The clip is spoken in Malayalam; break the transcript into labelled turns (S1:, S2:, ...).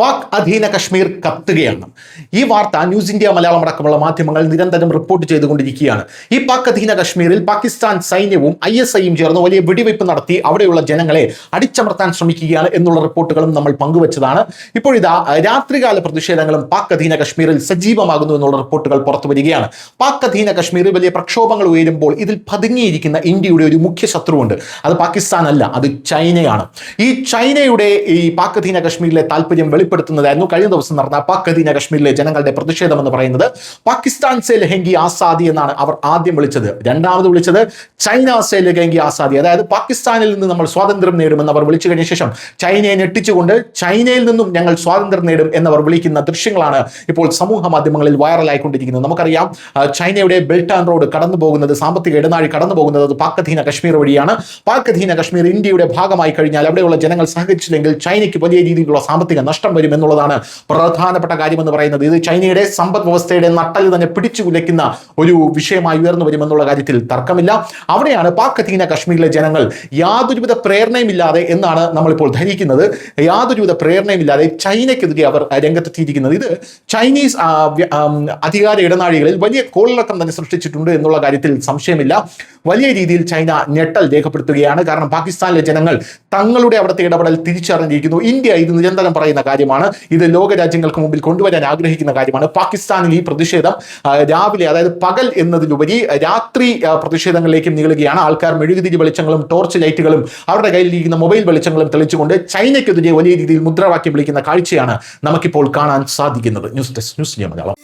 S1: പാക് അധീന കശ്മീർ കത്തുകയാണ്. ഈ വാർത്ത ന്യൂസ് ഇന്ത്യ മലയാളം അടക്കമുള്ള മാധ്യമങ്ങൾ നിരന്തരം റിപ്പോർട്ട് ചെയ്തുകൊണ്ടിരിക്കുകയാണ്. ഈ പാക് അധീന കശ്മീരിൽ പാകിസ്ഥാൻ സൈന്യവും ISIയും ചേർന്ന് വലിയ വെടിവയ്പ് നടത്തി അവിടെയുള്ള ജനങ്ങളെ അടിച്ചമർത്താൻ ശ്രമിക്കുകയാണ് എന്നുള്ള റിപ്പോർട്ടുകളും നമ്മൾ പങ്കുവച്ചതാണ്. ഇപ്പോഴിതാ രാത്രികാല പ്രതിഷേധങ്ങളും പാക് അധീന കശ്മീരിൽ സജീവമാകുന്നു എന്നുള്ള റിപ്പോർട്ടുകൾ പുറത്തു വരികയാണ്. പാക് അധീന കശ്മീരിൽ വലിയ പ്രക്ഷോഭങ്ങൾ ഉയരുമ്പോൾ ഇതിൽ പതുങ്ങിയിരിക്കുന്ന ഇന്ത്യയുടെ ഒരു മുഖ്യ ശത്രുവുണ്ട്. അത് പാകിസ്ഥാൻ അല്ല, അത് ചൈനയാണ്. ഈ ചൈനയുടെ ഈ പാക് അധീന കശ്മീരിലെ താല്പര്യം വെളിപ്പെടുത്തുന്നതായിരുന്നു കഴിഞ്ഞ ദിവസം നടന്ന പാക് അധീന കശ്മീരിലെ ജനങ്ങളുടെ പ്രതിഷേധം എന്ന് പറയുന്നത്. പാകിസ്ഥാൻ സേ ലഹെങ്കി ആസാദി എന്നാണ് അവർ ആദ്യം വിളിച്ചത്. രണ്ടാമത് വിളിച്ചത് ചൈന സേ ലഹെങ്കി ആസാദി, അതായത് പാകിസ്ഥാനിൽ നിന്ന് നമ്മൾ സ്വാതന്ത്ര്യം നേടുമെന്ന് അവർ വിളിച്ചു കഴിഞ്ഞ ശേഷം ചൈനയെ ഞെട്ടിച്ചുകൊണ്ട് ചൈനയിൽ നിന്നും ഞങ്ങൾ സ്വാതന്ത്ര്യം നേടും എന്നവർ വിളിക്കുന്ന ദൃശ്യങ്ങളാണ് ഇപ്പോൾ സമൂഹ മാധ്യമങ്ങളിൽ വൈറലായിക്കൊണ്ടിരിക്കുന്നത്. നമുക്കറിയാം, ചൈനയുടെ ബെൽറ്റ് ആൻഡ് റോഡ് കടന്നു പോകുന്നത്, സാമ്പത്തിക ഇടനാഴി കടന്നു പോകുന്നത് പാക് അധീന കശ്മീർ വഴിയാണ്. പാക് അധീന കശ്മീർ ഇന്ത്യയുടെ ഭാഗമായി കഴിഞ്ഞാൽ അവിടെയുള്ള ജനങ്ങൾ സഹകരിച്ചില്ലെങ്കിൽ ചൈനയ്ക്ക് വലിയ രീതിയിലുള്ള സാമ്പത്തിക നഷ്ടം വരും എന്നുള്ളതാണ് പ്രധാനപ്പെട്ട കാര്യമെന്ന് പറയുന്നത്. ഇത് ചൈനയുടെ സമ്പദ് വ്യവസ്ഥയുടെ നട്ടല് തന്നെ പിടിച്ചു കുലയ്ക്കുന്ന ഒരു വിഷയമായി ഉയർന്നു വരുമെന്നുള്ള കാര്യത്തിൽ തർക്കമില്ല. അവിടെയാണ് പാക് അധീന കശ്മീരിലെ ജനങ്ങൾ യാതൊരുവിധ പ്രേരണയുമില്ലാതെ എന്നാണ് നമ്മളിപ്പോൾ ധരിക്കുന്നത്, യാതൊരുവിധ പ്രേരണയുമില്ലാതെ ചൈനയ്ക്കെതിരെ അവർ രംഗത്തെത്തിയിരിക്കുന്നത്. ഇത് ചൈനീസ് അധികാര ഇടനാഴികളിൽ വലിയ കോളിളക്കം തന്നെ സൃഷ്ടിച്ചിട്ടുണ്ട് എന്നുള്ള കാര്യത്തിൽ സംശയമില്ല. വലിയ രീതിയിൽ ചൈന ഞെട്ടൽ രേഖപ്പെടുത്തുകയാണ്. കാരണം പാകിസ്ഥാനിലെ ജനങ്ങൾ തങ്ങളുടെ അവിടുത്തെ ഇടപെടൽ തിരിച്ചറിഞ്ഞിരിക്കുന്നു. ഇന്ത്യ ഇത് നിരന്തരം പറയുന്ന കാര്യമാണ്, ഇത് ലോകരാജ്യങ്ങൾക്ക് മുമ്പിൽ കൊണ്ടുവരാൻ ആഗ്രഹിക്കുന്ന കാര്യമാണ്. പാകിസ്ഥാനിൽ ഈ പ്രതിഷേധം രാവിലെ, അതായത് പകൽ എന്നതിലുപരി രാത്രി പ്രതിഷേധങ്ങളിലേക്കും നീളുകയാണ്. ആൾക്കാർ മെഴുകുതിരി വെളിച്ചങ്ങളും ടോർച്ച് ലൈറ്റുകളും അവരുടെ കയ്യിലിരിക്കുന്ന മൊബൈൽ വെളിച്ചങ്ങളും തെളിച്ചുകൊണ്ട് ചൈനയ്ക്കെതിരെ വലിയ രീതിയിൽ മുദ്രാവാക്യം വിളിക്കുന്ന കാഴ്ചയാണ് നമുക്കിപ്പോൾ കാണാൻ സാധിക്കുന്നത്. News desk, news India Malayalam.